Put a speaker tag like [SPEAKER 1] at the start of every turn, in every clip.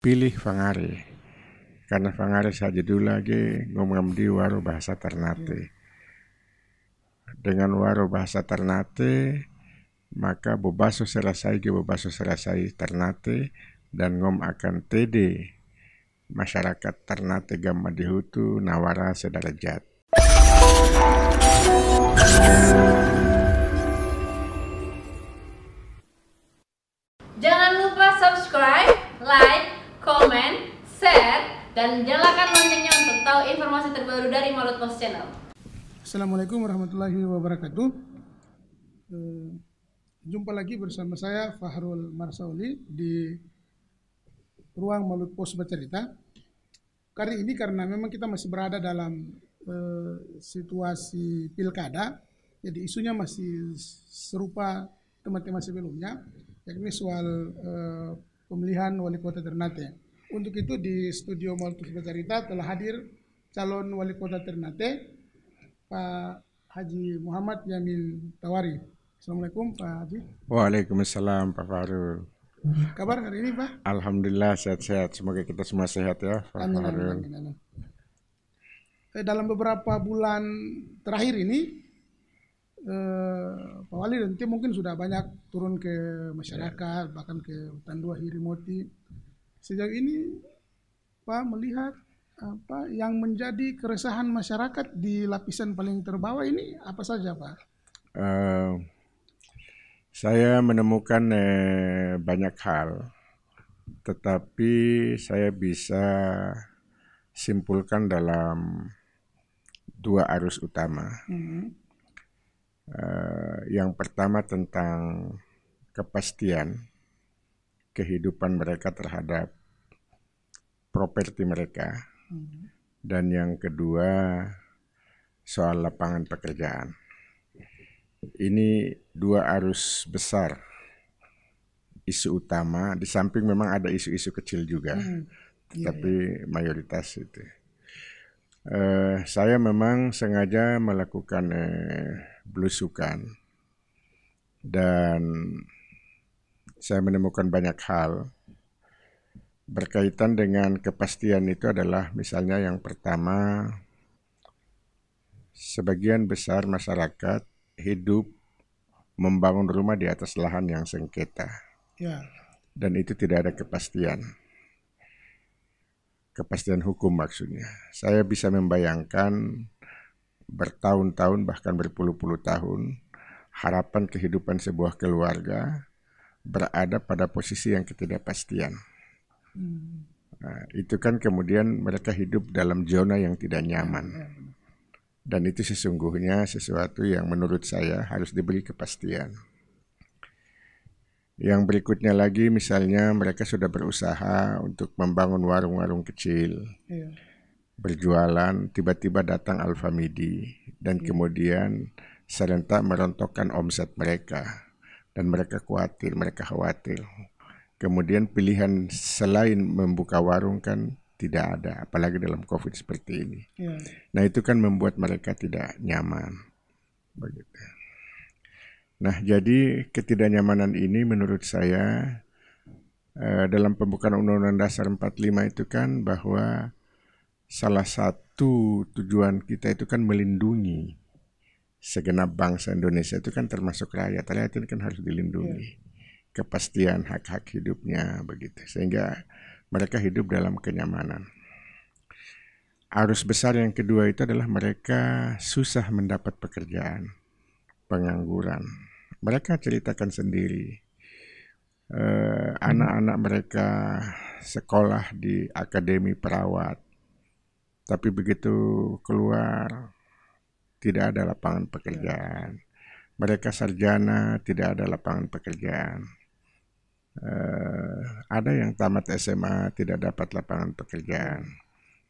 [SPEAKER 1] pilih Fangare. Karena Fangare saja dulu lagi ngomong di waro bahasa Ternate. Dengan waro bahasa Ternate, maka bobaso serasai Ternate dan ngom akan tede masyarakat Ternate gamma dihutu nawara sedarajat.
[SPEAKER 2] Jangan lupa subscribe, like, comment, share, dan nyalakan loncengnya untuk tahu informasi terbaru dari Malut Post Channel.
[SPEAKER 3] Assalamualaikum warahmatullahi wabarakatuh. Jumpa lagi bersama saya Fahrul Marsauli di ruang Malut Post Bercerita. Kali ini karena memang kita masih berada dalam situasi pilkada, jadi isunya masih serupa teman-teman sebelumnya, yakni soal pemilihan wali kota Ternate. Untuk itu di studio Malut Post Bercerita telah hadir calon wali kota Ternate, Pak Haji Muhammad Yamin Tawari. Assalamualaikum Pak Haji.
[SPEAKER 1] Waalaikumsalam Pak Fahrul.
[SPEAKER 3] Kabar hari ini Pak?
[SPEAKER 1] Alhamdulillah sehat-sehat. Semoga kita semua sehat ya Pak Fahrul.
[SPEAKER 3] Amin. Dalam beberapa bulan terakhir ini Pak Wali nanti mungkin sudah banyak turun ke masyarakat, bahkan ke hutan dua Hirimoti. Sejauh ini Pak melihat apa yang menjadi keresahan masyarakat di lapisan paling terbawah ini apa saja Pak?
[SPEAKER 1] Saya menemukan banyak hal, tetapi saya bisa simpulkan dalam dua arus utama. Yang pertama tentang kepastian kehidupan mereka terhadap properti mereka, dan yang kedua soal lapangan pekerjaan. Ini dua arus besar isu utama, di samping memang ada isu-isu kecil juga, tapi mayoritas itu. Saya memang sengaja melakukan belusukan dan saya menemukan banyak hal berkaitan dengan kepastian. Itu adalah misalnya yang pertama, sebagian besar masyarakat hidup membangun rumah di atas lahan yang sengketa, dan itu tidak ada kepastian hukum maksudnya. Saya bisa membayangkan bertahun-tahun bahkan berpuluh-puluh tahun harapan kehidupan sebuah keluarga berada pada posisi yang ketidakpastian. Nah, itu kan kemudian mereka hidup dalam zona yang tidak nyaman. Dan itu sesungguhnya sesuatu yang menurut saya harus diberi kepastian. Yang berikutnya lagi misalnya mereka sudah berusaha untuk membangun warung-warung kecil, berjualan, tiba-tiba datang Alfamidi dan kemudian serentak merontokkan omset mereka. Dan mereka khawatir. Kemudian pilihan selain membuka warung kan tidak ada, apalagi dalam COVID seperti ini. Nah itu kan membuat mereka tidak nyaman. Begitu. Nah jadi ketidaknyamanan ini menurut saya dalam pembukaan Undang-Undang Dasar 45 itu kan bahwa salah satu tujuan kita itu kan melindungi segenap bangsa Indonesia, itu kan termasuk rakyat. Rakyat ini kan harus dilindungi. Kepastian hak-hak hidupnya begitu, sehingga mereka hidup dalam kenyamanan. Arus besar yang kedua itu adalah mereka susah mendapat pekerjaan, pengangguran. Mereka ceritakan sendiri, anak-anak mereka sekolah di akademi perawat, tapi begitu keluar tidak ada lapangan pekerjaan. Mereka sarjana, tidak ada lapangan pekerjaan. Ada yang tamat SMA tidak dapat lapangan pekerjaan,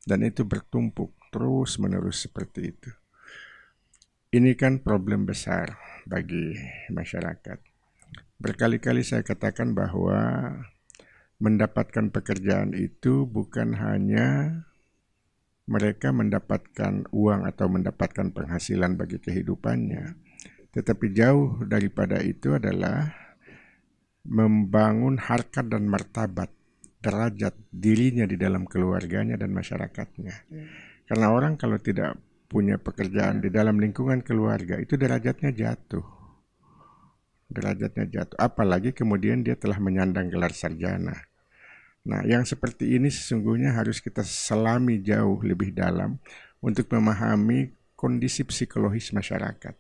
[SPEAKER 1] dan itu bertumpuk terus menerus seperti itu. Ini kan problem besar bagi masyarakat. Berkali-kali saya katakan bahwa mendapatkan pekerjaan itu bukan hanya mereka mendapatkan uang atau mendapatkan penghasilan bagi kehidupannya, tetapi jauh daripada itu adalah membangun harkat dan martabat derajat dirinya di dalam keluarganya dan masyarakatnya. Karena orang kalau tidak punya pekerjaan di dalam lingkungan keluarga, itu derajatnya jatuh. Apalagi kemudian dia telah menyandang gelar sarjana. Nah, yang seperti ini sesungguhnya harus kita selami jauh lebih dalam untuk memahami kondisi psikologis masyarakat.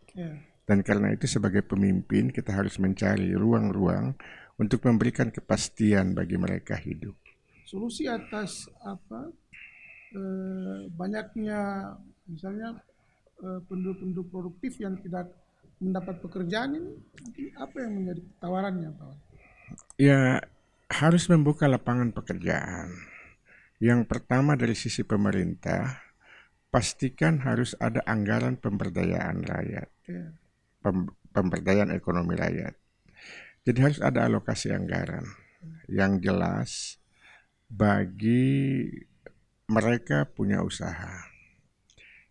[SPEAKER 1] Dan karena itu sebagai pemimpin kita harus mencari ruang-ruang untuk memberikan kepastian bagi mereka hidup.
[SPEAKER 3] Solusi atas banyaknya misalnya penduduk produktif yang tidak mendapat pekerjaan ini, apa yang menjadi tawarannya, Pak?
[SPEAKER 1] Ya, harus membuka lapangan pekerjaan. Yang pertama dari sisi pemerintah, pastikan harus ada anggaran pemberdayaan rakyat, pemberdayaan ekonomi rakyat. Jadi harus ada alokasi anggaran yang jelas bagi mereka punya usaha.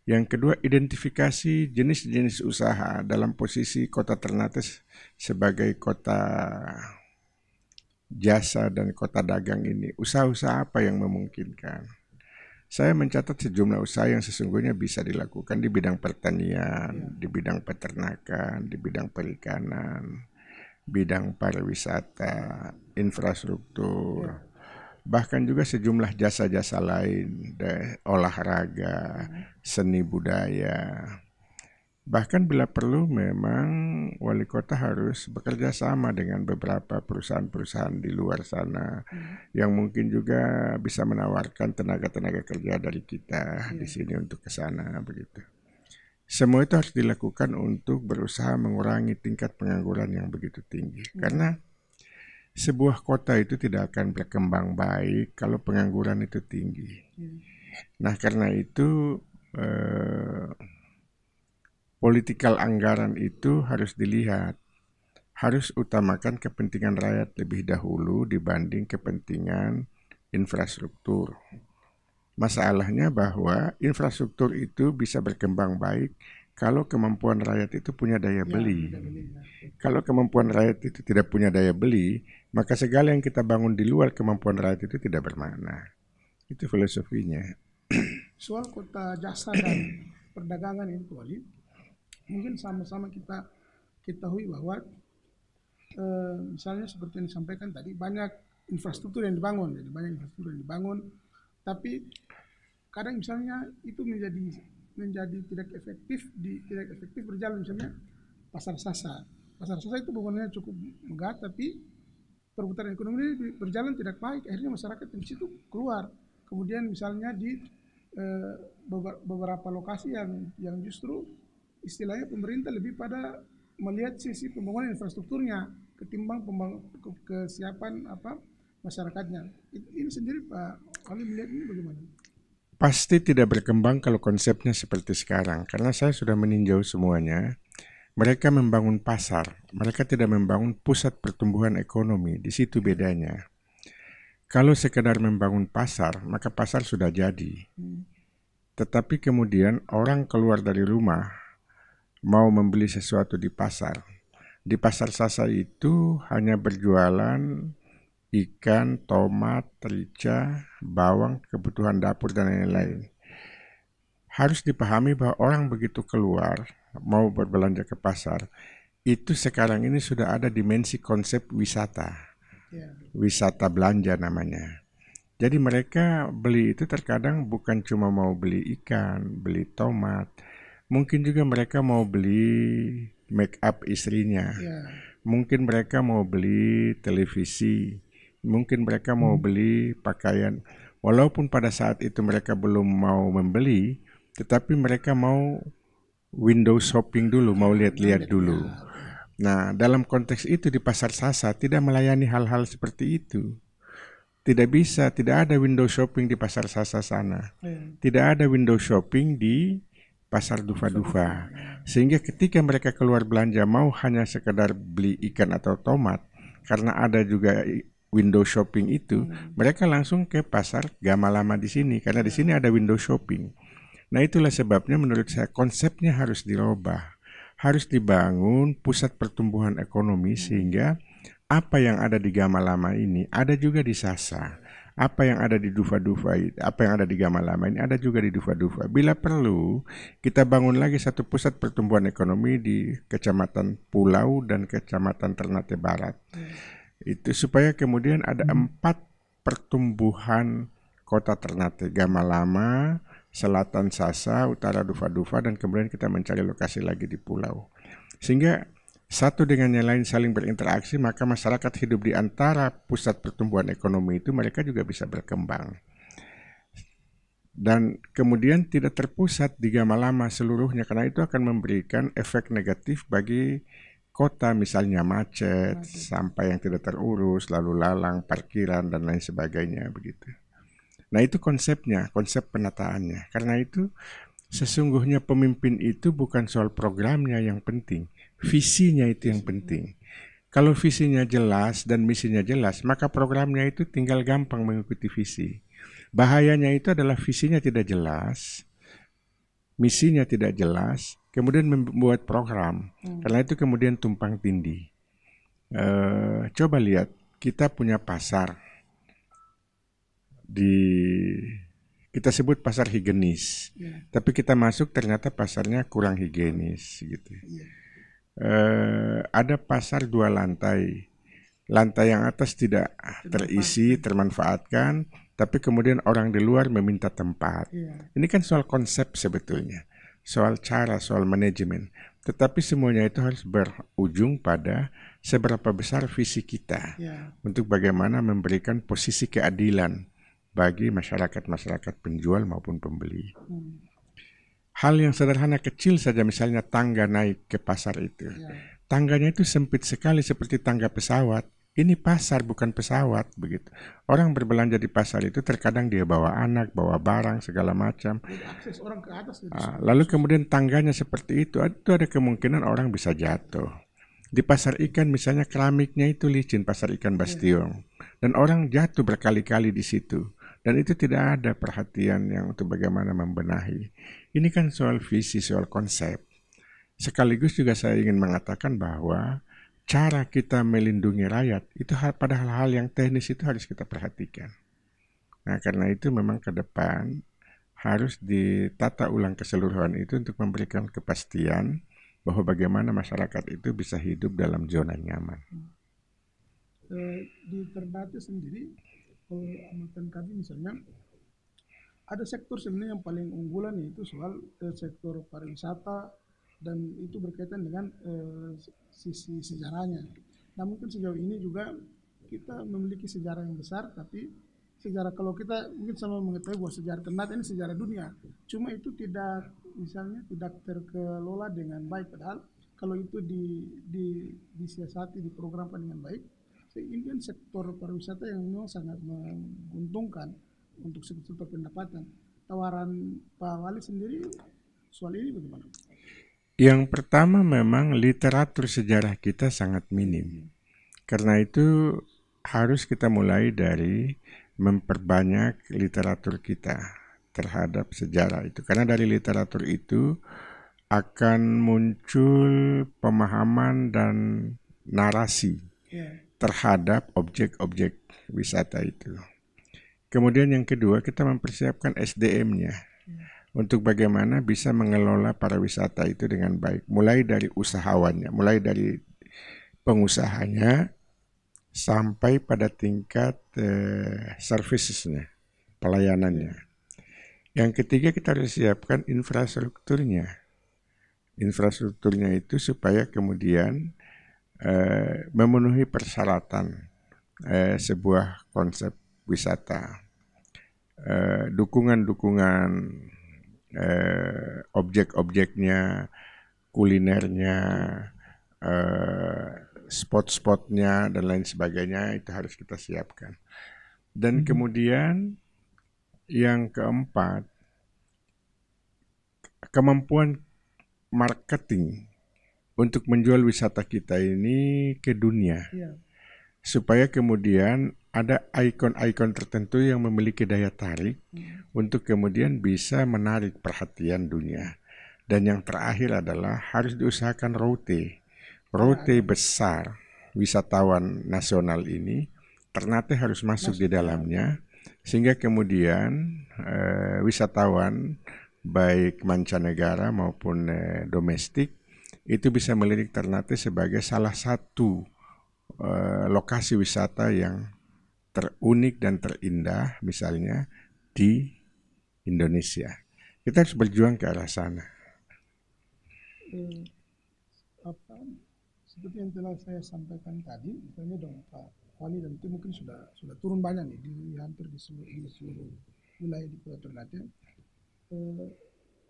[SPEAKER 1] Yang kedua, identifikasi jenis-jenis usaha dalam posisi Kota Ternate sebagai kota jasa dan kota dagang ini. Usaha-usaha apa yang memungkinkan? Saya mencatat sejumlah usaha yang sesungguhnya bisa dilakukan di bidang pertanian, di bidang peternakan, di bidang perikanan, bidang pariwisata, infrastruktur. Bahkan juga sejumlah jasa-jasa lain, olahraga, seni budaya. Bahkan bila perlu memang wali kota harus bekerja sama dengan beberapa perusahaan-perusahaan di luar sana yang mungkin juga bisa menawarkan tenaga-tenaga kerja dari kita di sini untuk ke sana begitu. Semua itu harus dilakukan untuk berusaha mengurangi tingkat pengangguran yang begitu tinggi. Karena sebuah kota itu tidak akan berkembang baik kalau pengangguran itu tinggi. Nah, karena itu politikal anggaran itu harus dilihat. Harus utamakan kepentingan rakyat lebih dahulu dibanding kepentingan infrastruktur. Masalahnya bahwa infrastruktur itu bisa berkembang baik kalau kemampuan rakyat itu punya daya beli. Kalau kemampuan rakyat itu tidak punya daya beli, maka segala yang kita bangun di luar kemampuan rakyat itu tidak bermakna. Itu filosofinya.
[SPEAKER 3] Soal kota jasa dan perdagangan ini, Wali, mungkin sama-sama kita ketahui bahwa misalnya seperti yang disampaikan tadi, banyak infrastruktur yang dibangun, tapi kadang misalnya itu menjadi tidak efektif berjalan. Misalnya pasar Sasa itu bangunannya cukup megah, tapi perputaran ekonomi ini berjalan tidak baik. Akhirnya masyarakat di situ keluar. Kemudian misalnya di beberapa lokasi yang justru istilahnya pemerintah lebih pada melihat sisi pembangunan infrastrukturnya ketimbang kesiapan masyarakatnya. Ini sendiri Pak Ali melihat ini bagaimana?
[SPEAKER 1] Pasti tidak berkembang kalau konsepnya seperti sekarang, karena saya sudah meninjau semuanya. Mereka membangun pasar, mereka tidak membangun pusat pertumbuhan ekonomi. Di situ bedanya. Kalau sekedar membangun pasar, maka pasar sudah jadi. Tetapi kemudian orang keluar dari rumah mau membeli sesuatu di pasar. Di pasar Sasa itu hanya berjualan ikan, tomat, rica, bawang, kebutuhan dapur, dan lain-lain. Harus dipahami bahwa orang begitu keluar, mau berbelanja ke pasar, itu sekarang ini sudah ada dimensi konsep wisata. Wisata belanja namanya. Jadi mereka beli itu terkadang bukan cuma mau beli ikan, beli tomat, mungkin juga mereka mau beli make up istrinya. Mungkin mereka mau beli televisi. Mungkin mereka mau beli pakaian, walaupun pada saat itu mereka belum mau membeli, tetapi mereka mau window shopping dulu, mau lihat-lihat dulu. Nah, dalam konteks itu di pasar Sasa tidak melayani hal-hal seperti itu. Tidak bisa, tidak ada window shopping di pasar Sasa sana. Tidak ada window shopping di pasar Dufa-Dufa. Sehingga ketika mereka keluar belanja mau hanya sekedar beli ikan atau tomat, karena ada juga window shopping itu, mereka langsung ke pasar Gamalama di sini karena di sini ada window shopping. Nah, itulah sebabnya menurut saya konsepnya harus dirubah. Harus dibangun pusat pertumbuhan ekonomi sehingga apa yang ada di Gamalama ini ada juga di Sasa. Apa yang ada di Dufa-Dufa, apa yang ada di Gamalama ini ada juga di Dufa-Dufa. Bila perlu, kita bangun lagi satu pusat pertumbuhan ekonomi di Kecamatan Pulau dan Kecamatan Ternate Barat. Itu supaya kemudian ada 4 pertumbuhan kota Ternate, Gamalama, Selatan Sasa, Utara Dufa-Dufa, dan kemudian kita mencari lokasi lagi di pulau. Sehingga satu dengan yang lain saling berinteraksi, maka masyarakat hidup di antara pusat pertumbuhan ekonomi itu mereka juga bisa berkembang. Dan kemudian tidak terpusat di Gamalama seluruhnya, karena itu akan memberikan efek negatif bagi kota, misalnya macet, sampah yang tidak terurus, lalu lalang, parkiran, dan lain sebagainya begitu. Nah itu konsepnya, konsep penataannya. Karena itu sesungguhnya pemimpin itu bukan soal programnya yang penting, visinya itu yang penting. Kalau visinya jelas dan misinya jelas, maka programnya itu tinggal gampang mengikuti visi. Bahayanya itu adalah visinya tidak jelas, misinya tidak jelas, kemudian membuat program. Karena itu kemudian tumpang tindih. Coba lihat, kita punya pasar kita sebut pasar higienis, tapi kita masuk ternyata pasarnya kurang higienis gitu. Ada pasar 2 lantai, lantai yang atas tidak terisi, termanfaatkan, tapi kemudian orang di luar meminta tempat. Ini kan soal konsep sebetulnya, soal cara, soal manajemen. Tetapi semuanya itu harus berujung pada seberapa besar visi kita untuk bagaimana memberikan posisi keadilan bagi masyarakat penjual maupun pembeli. Hal yang sederhana kecil saja, misalnya tangga naik ke pasar itu. Tangganya itu sempit sekali seperti tangga pesawat. Ini pasar bukan pesawat begitu. Orang berbelanja di pasar itu terkadang dia bawa anak, bawa barang segala macam.
[SPEAKER 3] Akses orang ke atas.
[SPEAKER 1] Lalu kemudian tangganya seperti itu ada kemungkinan orang bisa jatuh. Di pasar ikan misalnya keramiknya itu licin, pasar ikan Bastion. Dan orang jatuh berkali-kali di situ. Dan itu tidak ada perhatian yang untuk bagaimana membenahi. Ini kan soal visi, soal konsep. Sekaligus juga saya ingin mengatakan bahwa cara kita melindungi rakyat itu pada hal-hal yang teknis itu harus kita perhatikan. Nah, karena itu memang ke depan harus ditata ulang keseluruhan itu untuk memberikan kepastian bahwa bagaimana masyarakat itu bisa hidup dalam zona nyaman.
[SPEAKER 3] Di Ternate sendiri, kalau amatan kami misalnya, ada sektor sebenarnya yang paling unggulan yaitu soal sektor pariwisata, dan itu berkaitan dengan sisi sejarahnya. Nah mungkin sejauh ini juga kita memiliki sejarah yang besar, tapi sejarah kalau kita mungkin sama mengetahui bahwa sejarah Ternate ini sejarah dunia, cuma itu tidak terkelola dengan baik. Padahal kalau itu disiasati, diprogramkan dengan baik, ini kan sektor pariwisata yang memang sangat menguntungkan untuk sektor pendapatan. Tawaran Pak Wali sendiri soal ini bagaimana?
[SPEAKER 1] Yang pertama memang literatur sejarah kita sangat minim. Karena itu harus kita mulai dari memperbanyak literatur kita terhadap sejarah itu. Karena dari literatur itu akan muncul pemahaman dan narasi terhadap objek-objek wisata itu. Kemudian yang kedua, kita mempersiapkan SDM-nya untuk bagaimana bisa mengelola pariwisata itu dengan baik. Mulai dari usahawannya, mulai dari pengusahanya sampai pada tingkat servicesnya, pelayanannya. Yang ketiga, kita harus siapkan infrastrukturnya. Infrastrukturnya itu supaya kemudian memenuhi persyaratan sebuah konsep wisata. Dukungan-dukungan objek-objeknya, kulinernya, spot-spotnya, dan lain sebagainya itu harus kita siapkan. Dan kemudian yang keempat, kemampuan marketing untuk menjual wisata kita ini ke dunia, supaya kemudian ada ikon-ikon tertentu yang memiliki daya tarik untuk kemudian bisa menarik perhatian dunia. Dan yang terakhir adalah harus diusahakan route besar wisatawan nasional ini. Ternate harus masuk di dalamnya Sehingga kemudian wisatawan baik mancanegara maupun domestik itu bisa melirik Ternate sebagai salah satu lokasi wisata yang terunik dan terindah misalnya di Indonesia. Kita harus berjuang ke arah sana.
[SPEAKER 3] Seperti yang telah saya sampaikan tadi, misalnya dong Pak Wali dan itu mungkin sudah turun banyak nih di hampir di seluruh wilayah di Kota Ternate.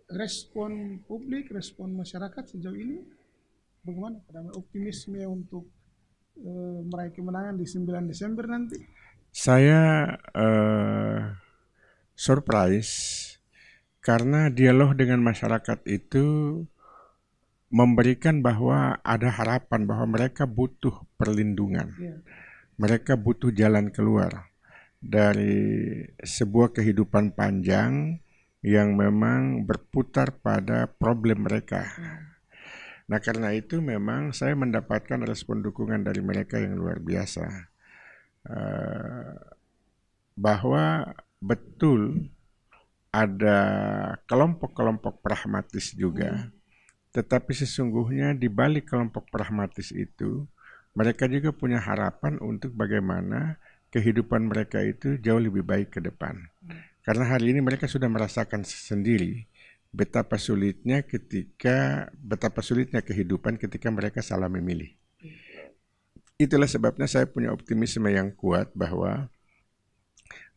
[SPEAKER 3] Respon publik, respon masyarakat sejauh ini bagaimana? Ada optimisme untuk meraih kemenangan di 9 Desember nanti?
[SPEAKER 1] Saya surprise karena dialog dengan masyarakat itu memberikan bahwa ada harapan bahwa mereka butuh perlindungan. Mereka butuh jalan keluar dari sebuah kehidupan panjang yang memang berputar pada problem mereka. Nah, karena itu memang saya mendapatkan respon dukungan dari mereka yang luar biasa. Bahwa betul ada kelompok-kelompok pragmatis juga, tetapi sesungguhnya di balik kelompok pragmatis itu, mereka juga punya harapan untuk bagaimana kehidupan mereka itu jauh lebih baik ke depan. Karena hari ini mereka sudah merasakan sendiri betapa sulitnya kehidupan ketika mereka salah memilih. Itulah sebabnya saya punya optimisme yang kuat bahwa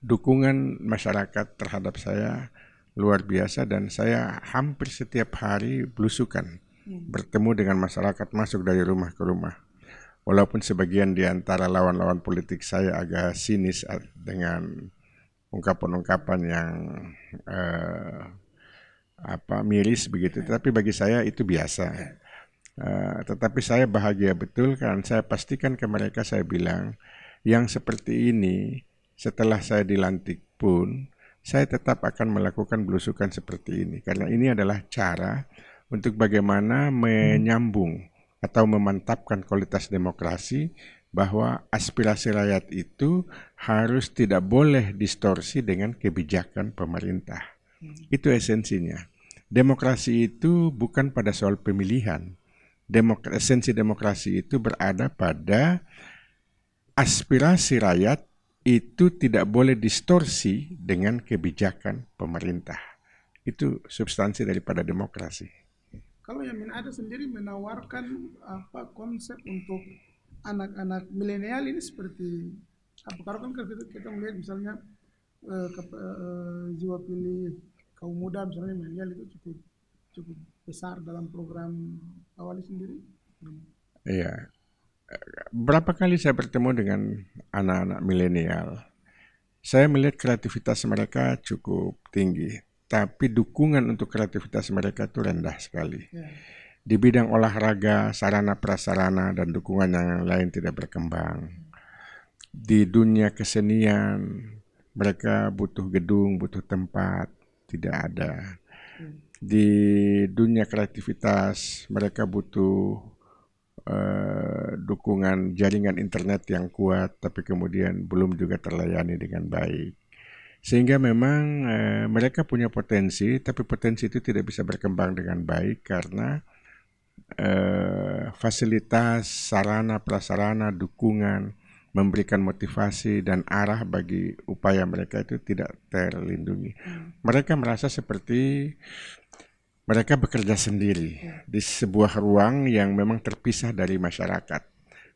[SPEAKER 1] dukungan masyarakat terhadap saya luar biasa dan saya hampir setiap hari belusukan bertemu dengan masyarakat, masuk dari rumah ke rumah. Walaupun sebagian di antara lawan-lawan politik saya agak sinis dengan ungkapan-ungkapan yang miris begitu, tetapi bagi saya itu biasa. Tetapi saya bahagia betul karena saya pastikan ke mereka, saya bilang yang seperti ini setelah saya dilantik pun saya tetap akan melakukan belusukan seperti ini karena ini adalah cara untuk bagaimana menyambung atau memantapkan kualitas demokrasi, bahwa aspirasi rakyat itu harus tidak boleh distorsi dengan kebijakan pemerintah. Itu esensinya. Demokrasi itu bukan pada soal pemilihan. Esensi demokrasi itu berada pada aspirasi rakyat itu tidak boleh distorsi dengan kebijakan pemerintah. Itu substansi daripada demokrasi.
[SPEAKER 3] Kalau Yamin ada sendiri menawarkan konsep untuk anak-anak milenial ini seperti apa? Karena kan kita melihat misalnya jiwa pilih kaum muda misalnya milenial itu cukup besar dalam program Awali sendiri.
[SPEAKER 1] Iya. Berapa kali saya bertemu dengan anak-anak milenial, saya melihat kreativitas mereka cukup tinggi, tapi dukungan untuk kreativitas mereka itu rendah sekali. Di bidang olahraga, sarana prasarana dan dukungan yang lain tidak berkembang. Di dunia kesenian, mereka butuh gedung, butuh tempat, tidak ada. Di dunia kreativitas, mereka butuh dukungan jaringan internet yang kuat, tapi kemudian belum juga terlayani dengan baik. Sehingga memang mereka punya potensi, tapi potensi itu tidak bisa berkembang dengan baik karena fasilitas, sarana, prasarana, dukungan, memberikan motivasi dan arah bagi upaya mereka itu tidak terlindungi. Mereka merasa seperti mereka bekerja sendiri di sebuah ruang yang memang terpisah dari masyarakat.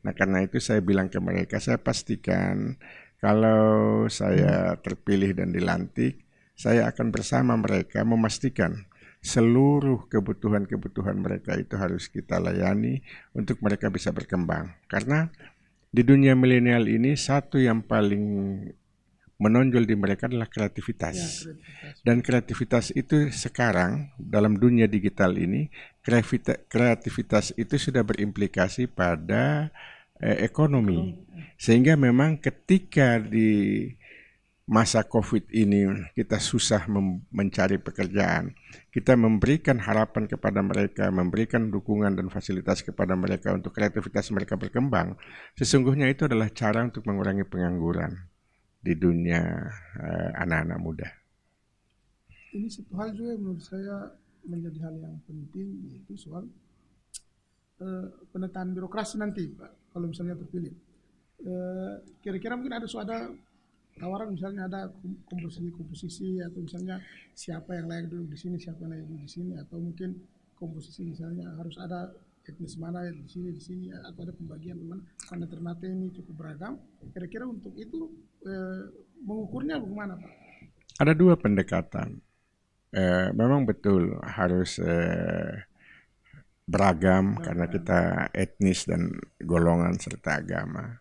[SPEAKER 1] Nah, karena itu saya bilang ke mereka, saya pastikan kalau saya terpilih dan dilantik, saya akan bersama mereka memastikan seluruh kebutuhan-kebutuhan mereka itu harus kita layani untuk mereka bisa berkembang. Karena di dunia milenial ini satu yang paling menonjol di mereka adalah kreativitas. Dan kreativitas itu sekarang dalam dunia digital ini, kreativitas itu sudah berimplikasi pada ekonomi. Sehingga memang ketika di masa COVID ini kita susah mencari pekerjaan, kita memberikan harapan kepada mereka, memberikan dukungan dan fasilitas kepada mereka untuk kreativitas mereka berkembang, sesungguhnya itu adalah cara untuk mengurangi pengangguran. di dunia anak-anak muda.
[SPEAKER 3] Ini satu hal juga yang menurut saya menjadi hal yang penting, yaitu soal penataan birokrasi nanti, Pak, kalau misalnya terpilih. Kira-kira mungkin ada tawaran, misalnya ada komposisi atau misalnya siapa yang layak duduk di sini, siapa yang layak duduk di sini, atau mungkin komposisi misalnya harus ada etnis mana di sini, atau ada pembagian mana Ternate ini cukup beragam. Kira-kira untuk itu mengukurnya bagaimana, Pak?
[SPEAKER 1] Ada dua pendekatan. Memang betul harus beragam karena kita etnis dan golongan serta agama.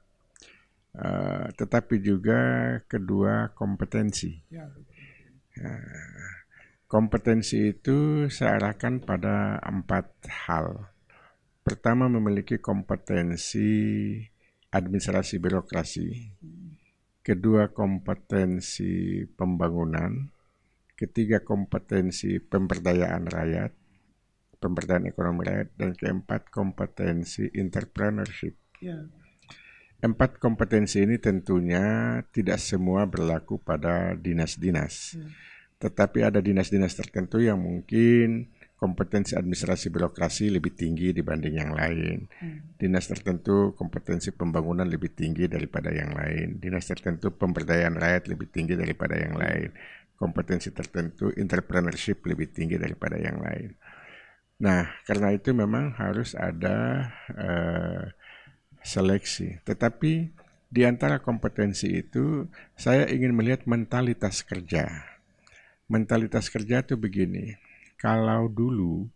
[SPEAKER 1] Tetapi juga kedua kompetensi. Kompetensi itu saya arahkan pada 4 hal. Pertama, memiliki kompetensi administrasi birokrasi. Kedua, kompetensi pembangunan. Ketiga, kompetensi pemberdayaan rakyat, pemberdayaan ekonomi rakyat. Dan keempat, kompetensi entrepreneurship. 4 kompetensi ini tentunya tidak semua berlaku pada dinas-dinas. Tetapi ada dinas-dinas tertentu yang mungkin kompetensi administrasi birokrasi lebih tinggi dibanding yang lain. Dinas tertentu kompetensi pembangunan lebih tinggi daripada yang lain. Dinas tertentu pemberdayaan rakyat lebih tinggi daripada yang lain. Kompetensi tertentu entrepreneurship lebih tinggi daripada yang lain. Nah, karena itu memang harus ada seleksi. Tetapi di antara kompetensi itu saya ingin melihat mentalitas kerja. Mentalitas kerja itu begini. Kalau dulu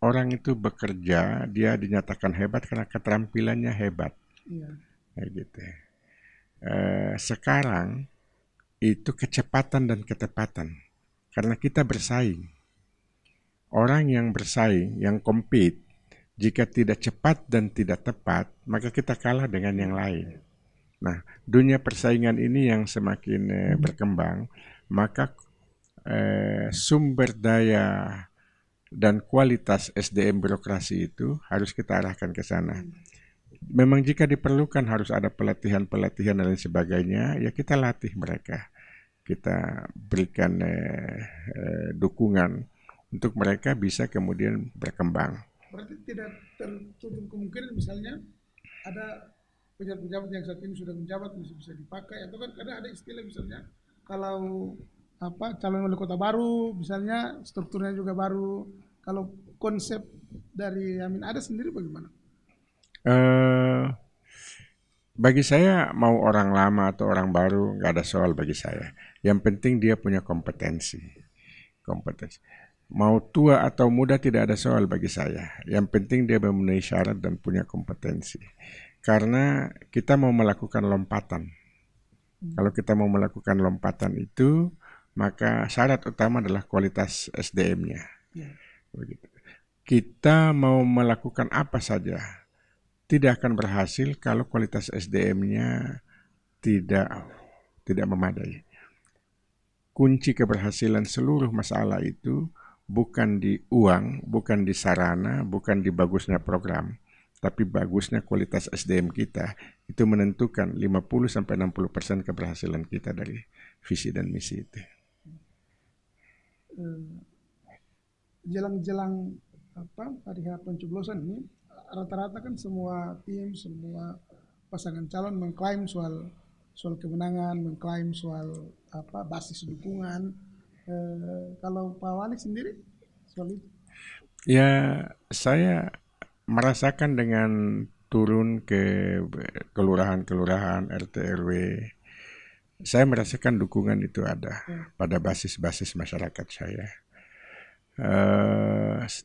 [SPEAKER 1] orang itu bekerja, dia dinyatakan hebat karena keterampilannya hebat. Gitu. Sekarang itu kecepatan dan ketepatan. Karena kita bersaing. Orang yang bersaing, yang compete, jika tidak cepat dan tidak tepat, maka kita kalah dengan yang lain. Nah, dunia persaingan ini yang semakin berkembang, maka sumber daya dan kualitas SDM birokrasi itu harus kita arahkan ke sana. Memang jika diperlukan harus ada pelatihan-pelatihan dan lain sebagainya, ya kita latih mereka. Kita berikan dukungan untuk mereka bisa kemudian berkembang.
[SPEAKER 3] Berarti tidak tertutup kemungkinan misalnya ada pejabat-pejabat yang saat ini sudah menjabat masih bisa dipakai, atau kan kadang ada istilah misalnya kalau calon wali kota baru misalnya strukturnya juga baru. Kalau konsep dari Amin Ada sendiri bagaimana?
[SPEAKER 1] Bagi saya mau orang lama atau orang baru nggak ada soal bagi saya. Yang penting dia punya kompetensi. Mau tua atau muda tidak ada soal bagi saya. Yang penting dia memenuhi syarat dan punya kompetensi. Karena kita mau melakukan lompatan. Kalau kita mau melakukan lompatan itu, maka syarat utama adalah kualitas SDM-nya. Begitu. Kita mau melakukan apa saja, tidak akan berhasil kalau kualitas SDM-nya tidak memadai. Kunci keberhasilan seluruh masalah itu bukan di uang, bukan di sarana, bukan di bagusnya program, tapi bagusnya kualitas SDM kita. Itu menentukan 50-60% keberhasilan kita dari visi dan misi itu.
[SPEAKER 3] Jelang-jelang hari pencoblosan ini, rata-rata kan semua tim, semua pasangan calon mengklaim soal kemenangan, mengklaim soal basis dukungan. Kalau Pak Wali sendiri soal itu?
[SPEAKER 1] Ya, saya merasakan dengan turun ke kelurahan-kelurahan, RT RW, saya merasakan dukungan itu ada pada basis-basis masyarakat saya.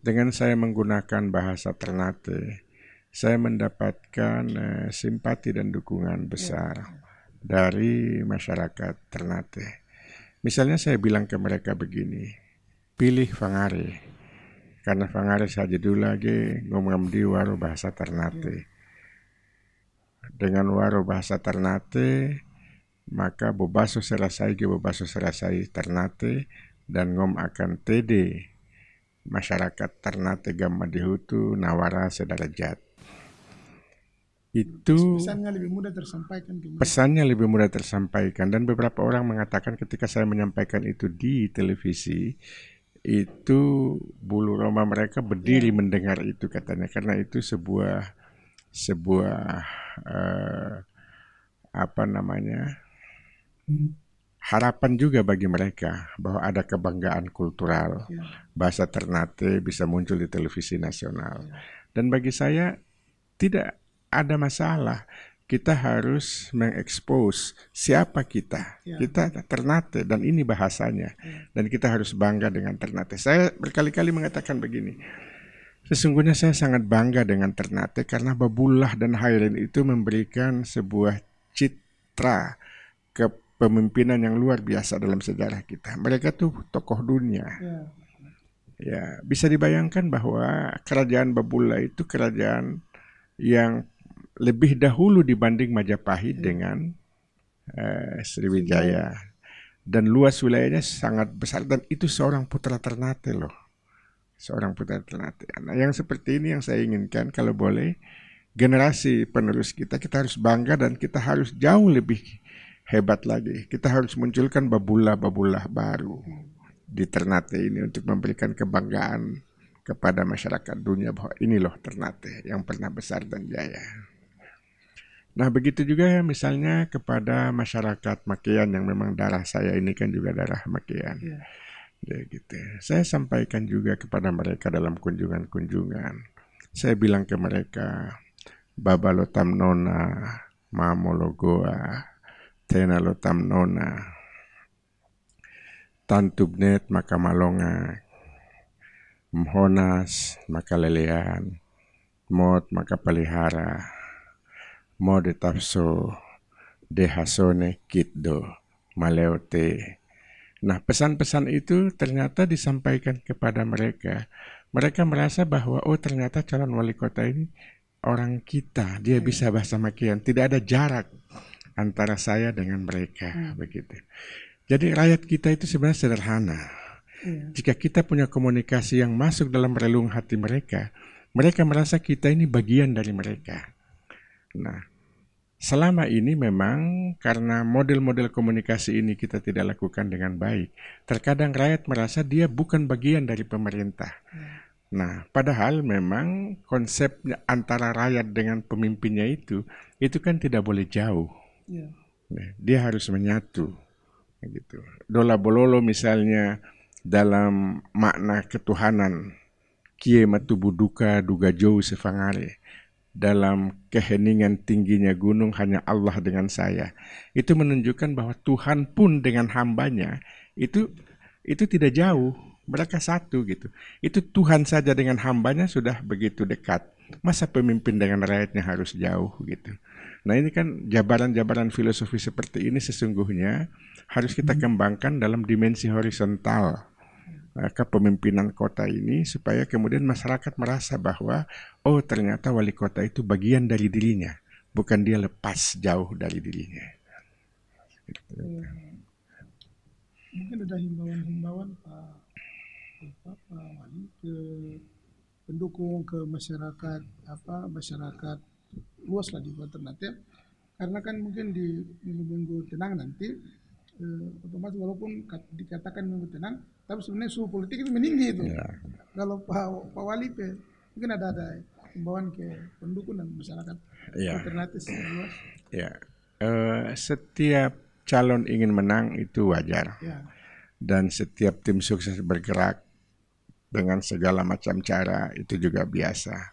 [SPEAKER 1] Dengan saya menggunakan bahasa Ternate, saya mendapatkan simpati dan dukungan besar dari masyarakat Ternate. Misalnya saya bilang ke mereka begini, pilih Fangare, karena Fangare saja dulu lagi ngomong di waro bahasa Ternate. Dengan waro bahasa Ternate, maka bobaso serasai Ternate dan ngom akan TD masyarakat Ternate Gamma Dihutu Nawara Sedarajat. itu
[SPEAKER 3] Pesannya lebih mudah tersampaikan ke mereka.
[SPEAKER 1] pesannya lebih mudah tersampaikan, dan beberapa orang mengatakan ketika saya menyampaikan itu di televisi, itu bulu roma mereka berdiri mendengar itu katanya, karena itu sebuah apa namanya, harapan juga bagi mereka bahwa ada kebanggaan kultural, bahasa Ternate bisa muncul di televisi nasional. Dan bagi saya tidak ada masalah. Kita harus mengekspos siapa kita. Kita Ternate dan ini bahasanya. Dan kita harus bangga dengan Ternate. Saya berkali-kali mengatakan begini. Sesungguhnya saya sangat bangga dengan Ternate karena Babullah dan Hairin itu memberikan sebuah citra kepemimpinan yang luar biasa dalam sejarah kita. Mereka tuh tokoh dunia. Ya, bisa dibayangkan bahwa kerajaan Babullah itu kerajaan yang lebih dahulu dibanding Majapahit dengan Sriwijaya, dan luas wilayahnya sangat besar, dan itu seorang putra Ternate loh, seorang putra Ternate. Nah, yang seperti ini yang saya inginkan, kalau boleh generasi penerus kita harus bangga dan kita harus jauh lebih hebat lagi. Kita harus munculkan babullah-babullah baru di Ternate ini untuk memberikan kebanggaan kepada masyarakat dunia bahwa ini loh Ternate yang pernah besar dan jaya. Nah, begitu juga misalnya kepada masyarakat Makian yang memang darah saya ini kan juga darah Makian. Ya, gitu. Saya sampaikan juga kepada mereka dalam kunjungan-kunjungan. Saya bilang ke mereka, Babalotam Nona, Mamologoa, Tenalotam Nona, Tantubnet Makamalonga, Mhonas Makalelean, Mot Makapalihara, Mode Tapso, Dehasone Kitdo, Maleote. Nah, pesan-pesan itu ternyata disampaikan kepada mereka. Mereka merasa bahwa, oh ternyata calon wali kota ini orang kita, dia bisa bahasa Makian. Tidak ada jarak antara saya dengan mereka, begitu. Jadi rakyat kita itu sebenarnya sederhana. Jika kita punya komunikasi yang masuk dalam relung hati mereka, mereka merasa kita ini bagian dari mereka. Nah, selama ini memang karena model-model komunikasi ini kita tidak lakukan dengan baik, terkadang rakyat merasa dia bukan bagian dari pemerintah. Nah, padahal memang konsepnya antara rakyat dengan pemimpinnya itu kan tidak boleh jauh. Nah, dia harus menyatu. Gitu. Dola Bololo misalnya dalam makna ketuhanan, Kie matu buduka duga jauh sefangare. Dalam keheningan tingginya gunung hanya Allah dengan saya. Itu menunjukkan bahwa Tuhan pun dengan hambanya itu tidak jauh. Mereka satu gitu. Itu Tuhan saja dengan hambanya sudah begitu dekat. Masa pemimpin dengan rakyatnya harus jauh gitu. Nah, ini kan jabaran-jabaran filosofi seperti ini sesungguhnya harus kita kembangkan dalam dimensi horizontal kepemimpinan kota ini, supaya kemudian masyarakat merasa bahwa oh ternyata wali kota itu bagian dari dirinya, bukan dia lepas jauh dari dirinya.
[SPEAKER 3] Mungkin ada himbauan-himbauan Pak Wali ke pendukung, ke masyarakat masyarakat luas lah di kota Ternate, karena kan mungkin di minggu-minggu tenang nanti otomatis walaupun dikatakan minggu tenang, tapi sebenarnya suhu politik itu meninggi itu. Kalau Pak Wali mungkin ada himbauan ke pendukung dan masyarakat Ternate luas.
[SPEAKER 1] Setiap calon ingin menang itu wajar. Dan setiap tim sukses bergerak dengan segala macam cara itu juga biasa.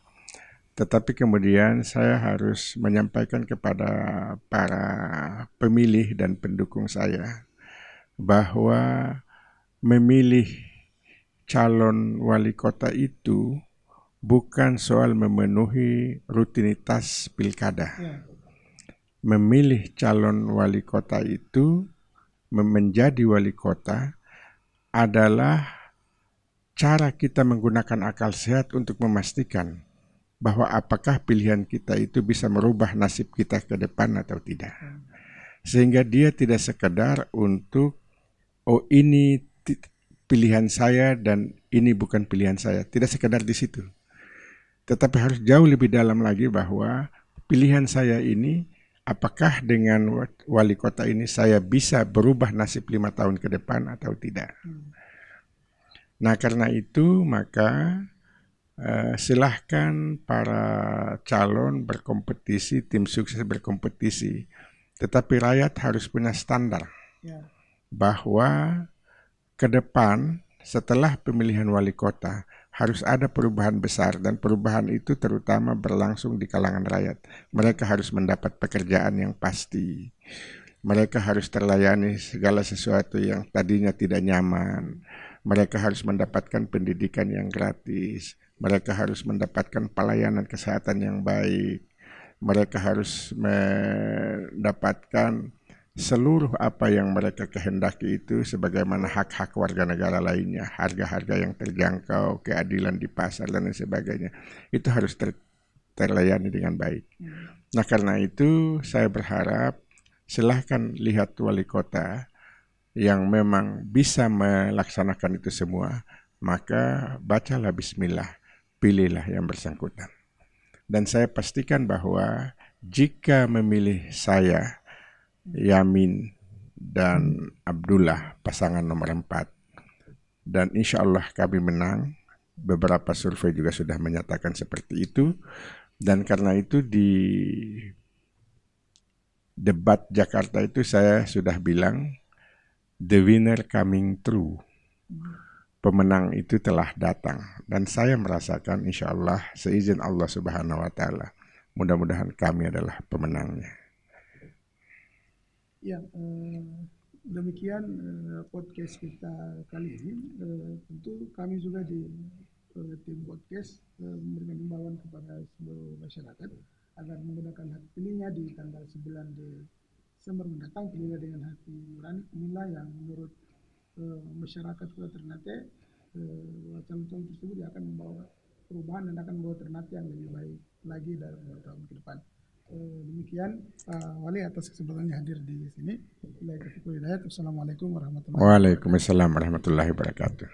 [SPEAKER 1] Tetapi kemudian saya harus menyampaikan kepada para pemilih dan pendukung saya bahwa memilih calon wali kota itu bukan soal memenuhi rutinitas pilkada. Memilih calon wali kota itu, menjadi wali kota adalah cara kita menggunakan akal sehat untuk memastikan bahwa apakah pilihan kita itu bisa merubah nasib kita ke depan atau tidak. Sehingga dia tidak sekedar untuk, oh ini pilihan saya dan ini bukan pilihan saya. Tidak sekedar di situ. Tetapi harus jauh lebih dalam lagi bahwa pilihan saya ini, apakah dengan wali kota ini saya bisa berubah nasib 5 tahun ke depan atau tidak. Nah, karena itu maka silahkan para calon berkompetisi, tim sukses berkompetisi. Tetapi rakyat harus punya standar bahwa ke depan setelah pemilihan wali kota harus ada perubahan besar, dan perubahan itu terutama berlangsung di kalangan rakyat. Mereka harus mendapat pekerjaan yang pasti. Mereka harus terlayani segala sesuatu yang tadinya tidak nyaman. Mereka harus mendapatkan pendidikan yang gratis. Mereka harus mendapatkan pelayanan kesehatan yang baik. Mereka harus mendapatkan seluruh apa yang mereka kehendaki itu sebagaimana hak-hak warga negara lainnya, harga-harga yang terjangkau, keadilan di pasar dan lain sebagainya. Itu harus terlayani dengan baik. Nah, karena itu saya berharap silahkan lihat wali kota yang memang bisa melaksanakan itu semua, maka bacalah bismillah, pilihlah yang bersangkutan. Dan saya pastikan bahwa jika memilih saya, Yamin dan Abdullah pasangan nomor 4, dan insya Allah kami menang. Beberapa survei juga sudah menyatakan seperti itu. Dan karena itu di debat Jakarta itu saya sudah bilang, the winner coming true, pemenang itu telah datang. Dan saya merasakan insya Allah seizin Allah Subhanahu wa Ta'ala, mudah-mudahan kami adalah pemenangnya.
[SPEAKER 3] Ya, demikian podcast kita kali ini. Tentu kami juga di tim podcast memberikan himbauan kepada seluruh masyarakat agar menggunakan hak pilihnya di tanggal 9 Desember mendatang. Pilihlah dengan hati nurani, pilihlah yang menurut masyarakat Kota Ternate calon-calon tersebut akan membawa perubahan dan akan membawa Ternate yang lebih baik lagi dalam 2 tahun ke depan. Demikian Pak Wali atas kesempatannya hadir di sini. Assalamualaikum warahmatullahi wabarakatuh.
[SPEAKER 1] Waalaikumsalam warahmatullahi wabarakatuh.